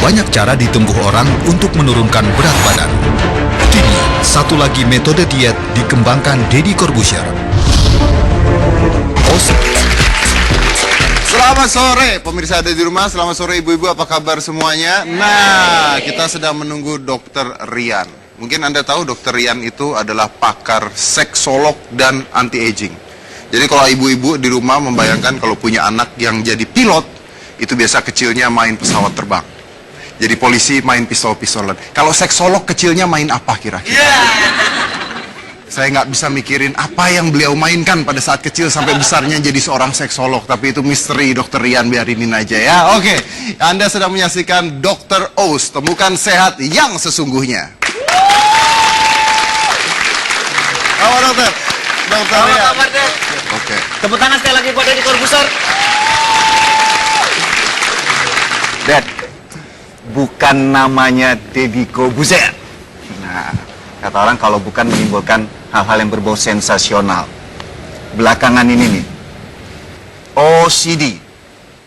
Banyak cara ditempuh orang untuk menurunkan berat badan. Kini, satu lagi metode diet dikembangkan Deddy Corbuzier. Selamat sore pemirsa ada di rumah, selamat sore ibu-ibu, apa kabar semuanya? Nah, kita sedang menunggu Dr. Rian. Mungkin Anda tahu Dr. Rian itu adalah pakar seksolog dan anti-aging. Jadi kalau ibu-ibu di rumah membayangkan kalau punya anak yang jadi pilot, itu biasa kecilnya main pesawat terbang. Jadi polisi main pistol-pistolan. Kalau seksolog kecilnya main apa kira-kira? Saya nggak bisa mikirin apa yang beliau mainkan pada saat kecil sampai besarnya jadi seorang seksolog. Tapi itu misteri Dr. Rian, biarinin aja ya. Oke, Anda sedang menyaksikan Dr. Oz, temukan sehat yang sesungguhnya. Apa dokter? Dr. Rian. Apa kabar, Dad? Oke. Tepuk tangan sekali lagi buat Deddy Corbuzier. Dad, bukan namanya Deddy Corbuzier. Nah, kata orang kalau bukan menimbulkan hal-hal yang berbau sensasional. Belakangan ini nih, OCD,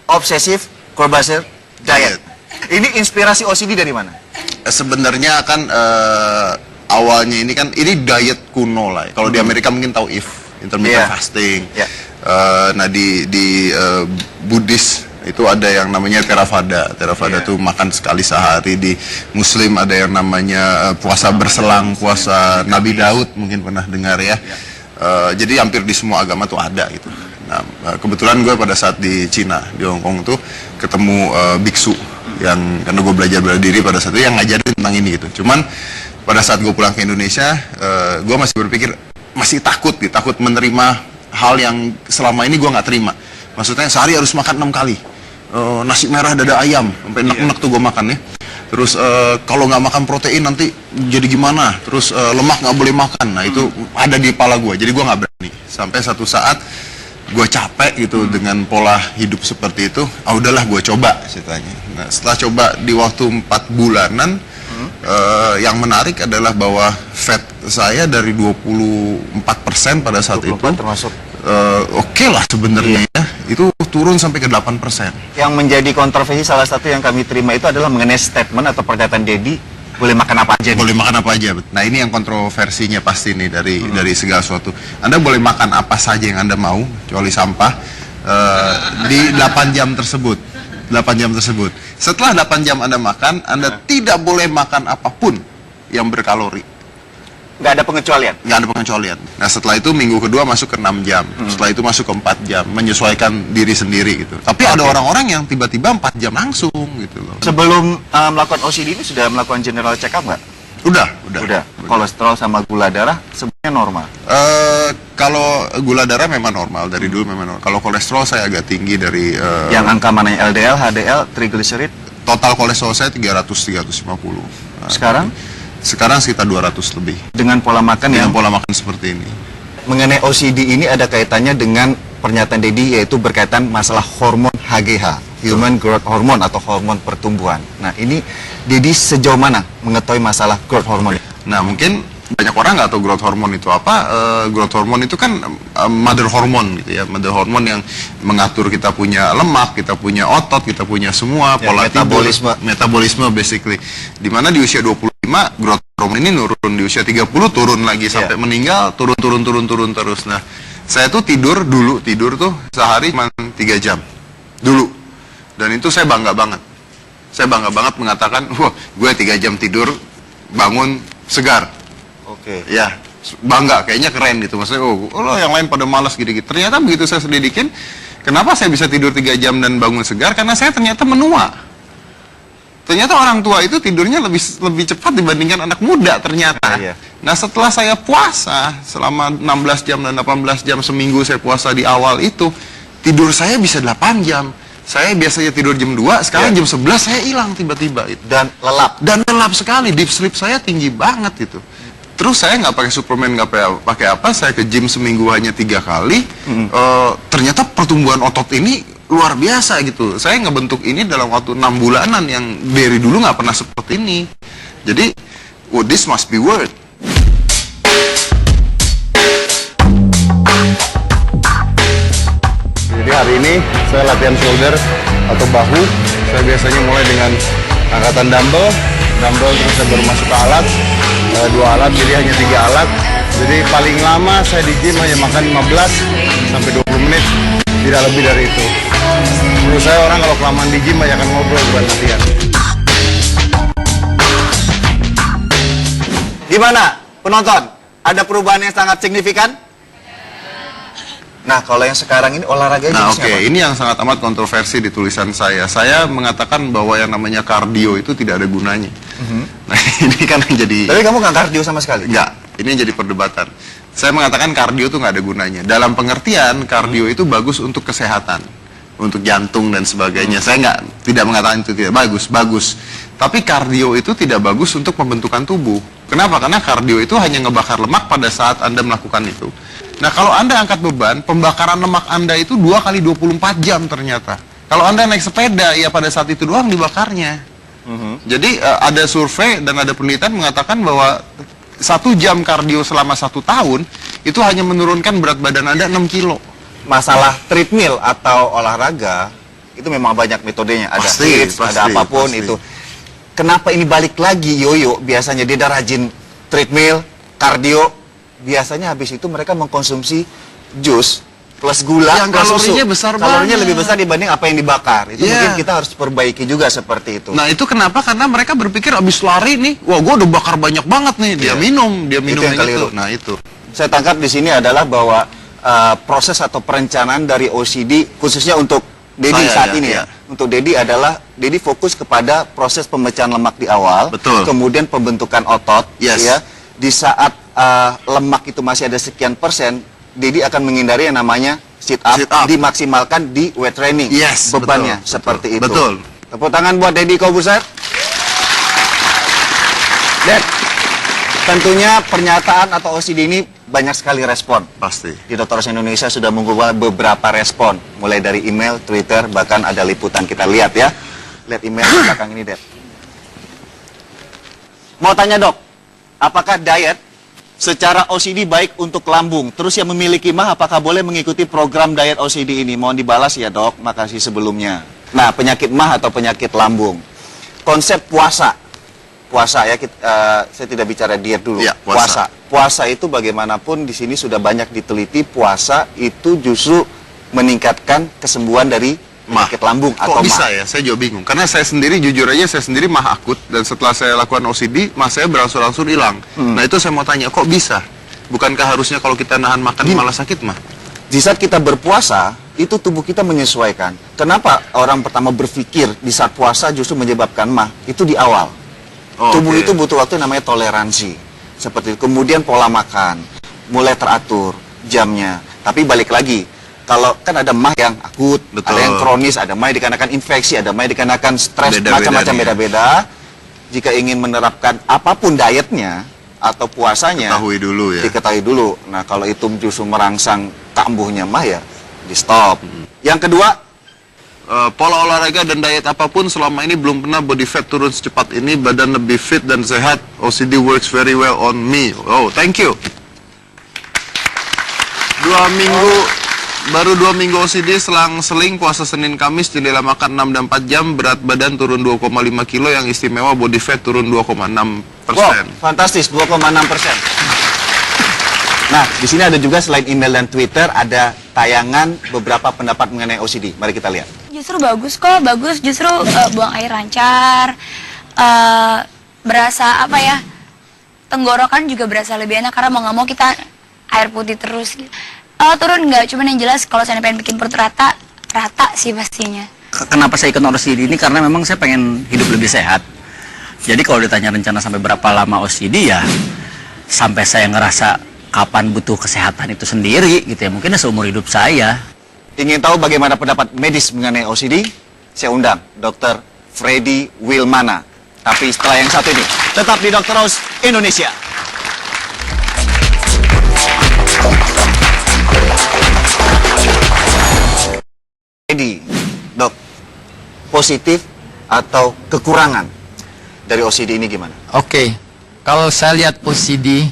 Obsessive Compulsive Diet. Ini inspirasi OCD dari mana? Sebenarnya kan awalnya ini diet kuno lah. Kalau di Amerika mungkin tahu intermittent fasting. Nah di Buddhis itu ada yang namanya Theravada. Theravada tuh makan sekali sehari. Di Muslim ada yang namanya puasa berselang, puasa Nabi Daud, mungkin pernah dengar ya. Jadi hampir di semua agama tuh ada gitu. Nah, kebetulan gue pada saat di Cina, di Hong Kong tuh ketemu biksu yang, karena gue belajar bela diri pada saat itu, yang ngajarin tentang ini gitu. Cuman pada saat gue pulang ke Indonesia, gue masih berpikir, masih takut menerima hal yang selama ini gue nggak terima. Maksudnya sehari harus makan 6 kali. Nasi merah dada ayam sampai enak-enak tuh gue makan ya. Terus kalau nggak makan protein nanti jadi gimana? Terus lemak nggak boleh makan. Nah itu ada di kepala gue. Jadi gue nggak berani. Sampai satu saat gue capek gitu dengan pola hidup seperti itu. Udahlah gue coba ceritanya. Nah setelah coba di waktu 4 bulanan, yang menarik adalah bahwa fat saya dari 24% pada saat 24 itu termasuk oke lah sebenarnya ya, itu turun sampai ke 8%. Yang menjadi kontroversi salah satu yang kami terima itu adalah mengenai statement atau pernyataan Deddy boleh makan apa aja. Boleh makan apa aja. Nah ini yang kontroversinya pasti nih dari segala sesuatu. Anda boleh makan apa saja yang Anda mau, kecuali sampah, di 8 jam tersebut. 8 jam tersebut. Setelah 8 jam Anda makan, Anda tidak boleh makan apapun yang berkalori. Nggak ada pengecualian? Nggak ada pengecualian. Nah setelah itu minggu kedua masuk ke 6 jam. Setelah itu masuk ke 4 jam. Menyesuaikan diri sendiri gitu. Tapi ada orang-orang yang tiba-tiba 4 jam langsung gitu loh. Sebelum melakukan OCD ini sudah melakukan general check up nggak? Udah. Kolesterol sama gula darah sebenarnya normal? Kalau gula darah memang normal. Dari dulu memang normal. Kalau kolesterol saya agak tinggi dari... yang angka mananya? LDL, HDL, triglycerid? Total kolesterol saya 300-350. Sekarang? Sekarang sekitar 200 lebih. Dengan pola makan Dengan pola makan seperti ini. Mengenai OCD ini ada kaitannya dengan pernyataan Deddy, yaitu berkaitan masalah hormon HGH, Human Growth Hormone atau hormon pertumbuhan. Nah ini Deddy sejauh mana mengetahui masalah growth hormone? Nah mungkin banyak orang nggak tahu growth hormone itu apa. Growth hormone itu kan mother hormone gitu ya, mother hormone yang mengatur kita punya lemak, kita punya otot, kita punya semua pola metabolisme basically. Dimana di usia 25 growth hormone ini nurun, di usia 30 turun lagi sampai meninggal, turun terus. Nah saya tuh tidur tuh sehari cuma 3 jam dulu, dan itu saya bangga banget. Saya bangga banget mengatakan, wah gue 3 jam tidur bangun segar. Oke. Ya, bangga, kayaknya keren gitu. Maksudnya, oh yang lain pada malas gitu-gitu. Ternyata begitu saya selidikin, kenapa saya bisa tidur 3 jam dan bangun segar? Karena saya ternyata menua. Ternyata orang tua itu tidurnya lebih cepat dibandingkan anak muda ternyata. Nah setelah saya puasa selama 16 jam dan 18 jam seminggu, saya puasa di awal itu, tidur saya bisa 8 jam. Saya biasanya tidur jam 2, sekarang jam 11 saya hilang tiba-tiba. Dan lelap sekali, deep sleep saya tinggi banget itu. Terus saya nggak pakai suplemen, nggak pakai apa, saya ke gym seminggu hanya 3 kali. Ternyata pertumbuhan otot ini luar biasa gitu. Saya ngebentuk ini dalam waktu 6 bulanan yang dari dulu nggak pernah seperti ini. Jadi, this must be worth. Jadi hari ini saya latihan shoulder atau bahu. Saya biasanya mulai dengan angkatan dumbbell terus saya baru masuk ke alat, 2 alat, jadi hanya 3 alat. Jadi paling lama saya di gym hanya makan 15 sampai 20 menit, tidak lebih dari itu. Menurut saya orang kalau kelamaan di gym banyak ngobrol bukan latihan. Gimana penonton? Ada perubahan yang sangat signifikan? Nah, kalau yang sekarang ini olahraga Nah, jenisnya apa? ini yang sangat amat kontroversi di tulisan saya. Saya mengatakan bahwa yang namanya kardio itu tidak ada gunanya. Nah, ini kan yang jadi... Tapi kamu nggak kardio sama sekali? Enggak, ini yang jadi perdebatan. Saya mengatakan kardio itu nggak ada gunanya. Dalam pengertian, kardio itu bagus untuk kesehatan, untuk jantung dan sebagainya. Saya tidak mengatakan itu tidak bagus. Tapi kardio itu tidak bagus untuk pembentukan tubuh. Kenapa? Karena kardio itu hanya ngebakar lemak pada saat Anda melakukan itu. Nah, kalau Anda angkat beban, pembakaran lemak Anda itu 2 kali 24 jam ternyata. Kalau Anda naik sepeda, ya pada saat itu doang dibakarnya. Jadi ada survei dan ada penelitian mengatakan bahwa 1 jam kardio selama 1 tahun itu hanya menurunkan berat badan Anda 6 kilo. Masalah treadmill atau olahraga itu memang banyak metodenya. Ada hits, ada apapun pasti. itu. Kenapa ini balik lagi yoyo? Biasanya dia rajin treadmill, kardio. Biasanya habis itu mereka mengkonsumsi jus plus gula Yang plus kalorinya susu. besar Kalorinya banget. lebih besar dibanding apa yang dibakar. Itu Yeah. mungkin kita harus perbaiki juga seperti itu. Nah, itu kenapa? Karena mereka berpikir abis lari nih, wah gue udah bakar banyak banget nih. Dia minum Itu yang yang keliru. itu. Nah, itu. Saya tangkap di sini adalah bahwa proses atau perencanaan dari OCD khususnya untuk Dedi Saya, saat ya, ini ya. ya. Untuk Dedi adalah Dedi fokus kepada proses pemecahan lemak di awal, Betul. kemudian pembentukan otot, Yes. ya. Di saat lemak itu masih ada sekian persen, Dedi akan menghindari yang namanya sit up, Sit up. dimaksimalkan di weight training. Yes, bebannya betul, seperti betul, itu. betul. Tepuk tangan buat Dedi Kobuser. Ded, tentunya pernyataan atau OCD ini banyak sekali respon. Pasti. Di Dokter Indonesia sudah mengumpulkan beberapa respon, mulai dari email, Twitter, bahkan ada liputan. Kita lihat ya. Lihat email di belakang ini, Ded. Mau tanya, Dok, apakah diet secara OCD baik untuk lambung? Terus yang memiliki MAH apakah boleh mengikuti program diet OCD ini? Mohon dibalas ya, Dok. Makasih sebelumnya. Nah, penyakit MAH atau penyakit lambung. Konsep puasa. Puasa ya, saya tidak bicara diet dulu. Ya, puasa. Puasa itu bagaimanapun di sini sudah banyak diteliti, puasa itu justru meningkatkan kesembuhan dari penyakit lambung atau Kok bisa MAH. ya? Saya juga bingung. Karena saya sendiri, jujur aja, saya sendiri MAH akut. Dan setelah saya lakukan OCD, MAH saya berangsur-angsur hilang. Nah, itu saya mau tanya, kok bisa? Bukankah harusnya kalau kita nahan makan malah sakit, MAH? Di saat kita berpuasa, itu tubuh kita menyesuaikan. Kenapa orang pertama berpikir di saat puasa justru menyebabkan MAH? Itu di awal. Oh, Tubuh oke. itu butuh waktu namanya toleransi. Seperti itu. Kemudian pola makan, mulai teratur jamnya. Tapi balik lagi, kalau kan ada MAH yang akut, Betul. ada yang kronis, ada MAH yang dikarenakan infeksi, ada MAH yang dikarenakan stres, Beda-beda macam-macam nih. beda-beda. Jika ingin menerapkan apapun dietnya atau puasanya, Ketahui dulu ya. diketahui dulu. Nah, kalau itu justru merangsang kambuhnya MAH ya, di stop. Yang kedua, Pola olahraga dan diet apapun selama ini belum pernah body fat turun secepat ini, badan lebih fit dan sehat. OCD works very well on me. Oh, thank you. Baru 2 minggu OCD selang-seling puasa Senin Kamis, jendela makan 6 dan 4 jam, berat badan turun 2,5 kilo, yang istimewa body fat turun 2,6%. wow, fantastis, 2,6%. Nah, di sini ada juga selain email dan Twitter, ada tayangan beberapa pendapat mengenai OCD. Mari kita lihat. Justru bagus kok, bagus. Justru buang air lancar, berasa apa ya, tenggorokan juga berasa lebih enak karena mau nggak mau kita air putih terus. Turun nggak, cuman yang jelas kalau saya pengen bikin perut rata sih pastinya. Kenapa saya ikut OCD ini? Karena memang saya pengen hidup lebih sehat. Jadi kalau ditanya rencana sampai berapa lama OCD ya, sampai saya ngerasa kapan butuh kesehatan itu sendiri gitu ya, mungkin seumur hidup saya. Ingin tahu bagaimana pendapat medis mengenai OCD? Saya undang Dr. Freddy Wilmana. Tapi setelah yang satu ini, tetap di Dr. House Indonesia. Freddy, Dok, positif atau kekurangan dari OCD ini gimana? Oke, kalau saya lihat OCD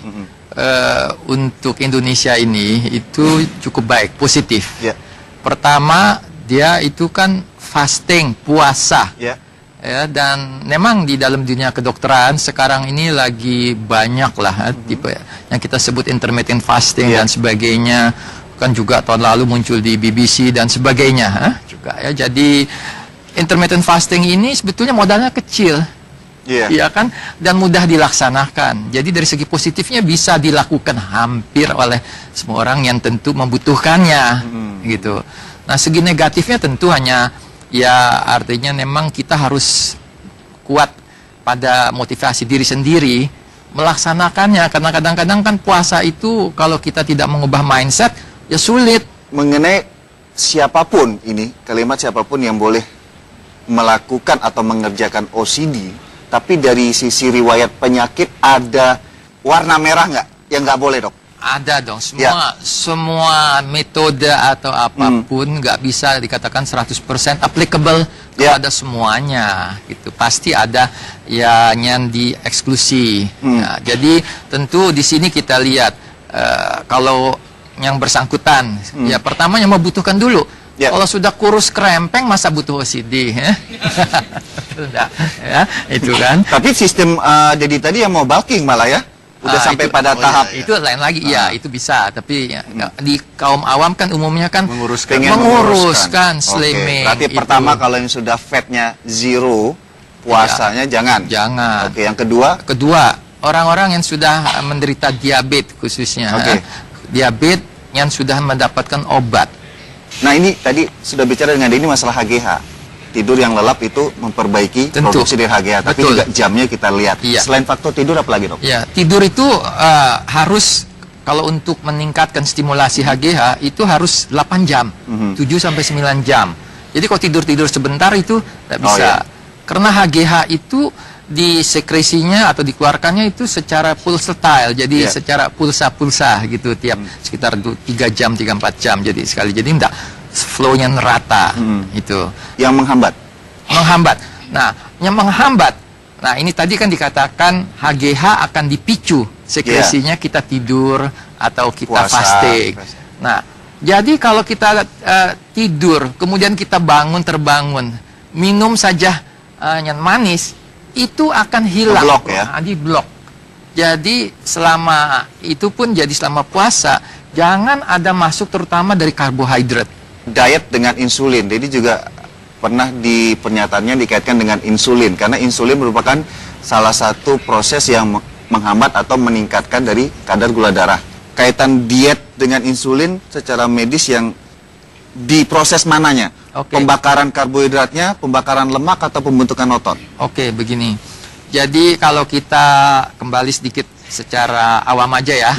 untuk Indonesia ini itu cukup baik, positif. Ya. Pertama, dia itu kan fasting, puasa. Ya. Ya, dan memang di dalam dunia kedokteran sekarang ini lagi banyak lah tipe yang kita sebut intermittent fasting dan sebagainya, kan juga tahun lalu muncul di BBC dan sebagainya juga ya. Jadi intermittent fasting ini sebetulnya modalnya kecil, ya kan, dan mudah dilaksanakan. Jadi dari segi positifnya bisa dilakukan hampir oleh semua orang yang tentu membutuhkannya, gitu. Nah, segi negatifnya tentu hanya ya artinya memang kita harus kuat pada motivasi diri sendiri melaksanakannya, karena kadang-kadang kan puasa itu kalau kita tidak mengubah mindset ya sulit. Mengenai siapapun ini, kalimat siapapun yang boleh melakukan atau mengerjakan OCD, tapi dari sisi riwayat penyakit ada warna merah nggak yang nggak boleh, Dok? Ada dong, semua metode atau apapun nggak bisa dikatakan 100% applicable kepada semuanya, gitu. Pasti ada ya yang dieksklusi. Ya, jadi tentu di sini kita lihat kalau yang bersangkutan, ya pertama yang membutuhkan dulu. Kalau sudah kurus kerempeng masa butuh OCD, ya? Sudah, ya itu kan. Tapi sistem jadi tadi yang mau bulking malah ya. Udah sampai pada tahap itu lain lagi, ya itu bisa, tapi ya, di kaum awam kan umumnya kan menguruskan slimming. Berarti itu. Pertama kalau yang sudah fatnya zero, puasanya jangan. Oke, yang kedua orang-orang yang sudah menderita diabetes khususnya, diabetes yang sudah mendapatkan obat. Nah, ini tadi sudah bicara dengan Denny masalah HGH. Tidur yang lelap itu memperbaiki produksi dari HGH, tapi juga jamnya kita lihat. Selain faktor tidur apa lagi, Dok? Ya, tidur itu harus, kalau untuk meningkatkan stimulasi HGH itu harus 8 jam, 7 sampai 9 jam. Jadi kalau tidur-tidur sebentar itu tidak bisa. Karena HGH itu disekresinya atau dikeluarkannya itu secara pulsatile, jadi secara pulsa-pulsa gitu tiap sekitar 3 jam, 3-4 jam jadi sekali. Jadi enggak flow-nya rata itu. Yang menghambat. Nah, yang menghambat. Nah, ini tadi kan dikatakan HGH akan dipicu sekresinya kita tidur atau kita fasting. Nah, jadi kalau kita tidur, kemudian kita terbangun, minum saja yang manis, itu akan hilang. Diblok. Jadi selama itu pun jadi selama puasa, jangan ada masuk terutama dari karbohidrat. Diet dengan insulin, jadi juga pernah di pernyataannya dikaitkan dengan insulin, karena insulin merupakan salah satu proses yang menghambat atau meningkatkan dari kadar gula darah. Kaitan diet dengan insulin secara medis yang diproses mananya? Pembakaran karbohidratnya, pembakaran lemak, atau pembentukan otot? Oke, begini. Jadi kalau kita kembali sedikit secara awam aja ya,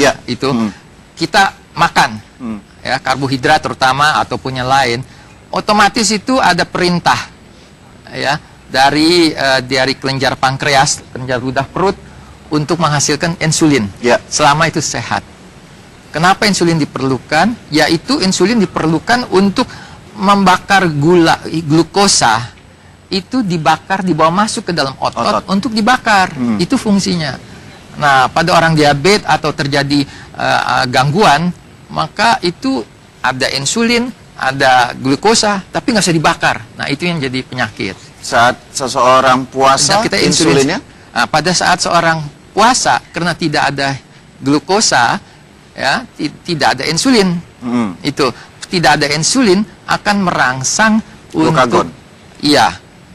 kita makan. Ya, karbohidrat terutama ataupun yang lain, otomatis itu ada perintah ya dari kelenjar pankreas, kelenjar ludah perut untuk menghasilkan insulin. Selama itu sehat. Kenapa insulin diperlukan? Yaitu insulin diperlukan untuk membakar glukosa itu dibakar, dibawa masuk ke dalam otot. Untuk dibakar. Itu fungsinya. Nah, pada orang diabetes atau terjadi gangguan, maka itu ada insulin, ada glukosa, tapi nggak bisa dibakar. Nah, itu yang jadi penyakit. Saat seseorang puasa, kita insulinnya? Nah, pada saat seorang puasa, karena tidak ada glukosa, ya, tidak ada insulin. Itu tidak ada insulin akan merangsang glukagon.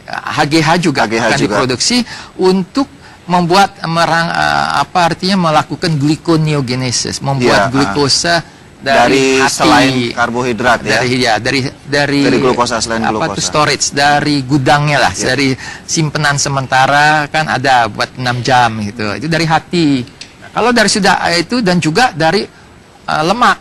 HGH juga akan diproduksi untuk membuat melakukan glikoneogenesis, membuat glukosa dari hati, selain karbohidrat dari glukosa, selain glukosa. Storage dari gudangnya lah, dari simpenan sementara kan ada buat 6 jam gitu. Itu dari hati. Kalau dari sudah itu dan juga dari lemak.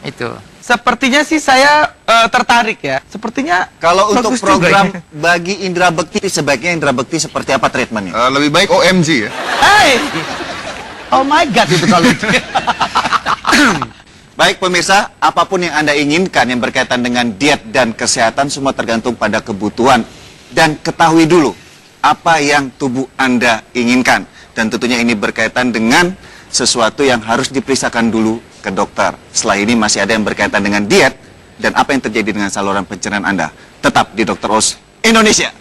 Itu. Sepertinya sih saya tertarik ya. Sepertinya kalau untuk program juga, bagi indra bekti, sebaiknya indra bekti seperti apa treatmentnya? Lebih baik OMG ya. Oh my God itu kalau itu. Baik pemirsa, apapun yang Anda inginkan yang berkaitan dengan diet dan kesehatan semua tergantung pada kebutuhan. Dan ketahui dulu apa yang tubuh Anda inginkan. Dan tentunya ini berkaitan dengan sesuatu yang harus diperiksakan dulu ke dokter. Setelah ini masih ada yang berkaitan dengan diet dan apa yang terjadi dengan saluran pencernaan Anda. Tetap di Dr. Oz Indonesia.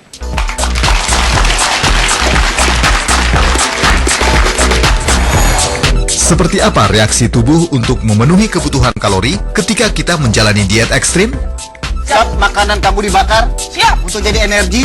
Seperti apa reaksi tubuh untuk memenuhi kebutuhan kalori ketika kita menjalani diet ekstrim? Siap, makanan kamu dibakar. Siap. Untuk jadi energi.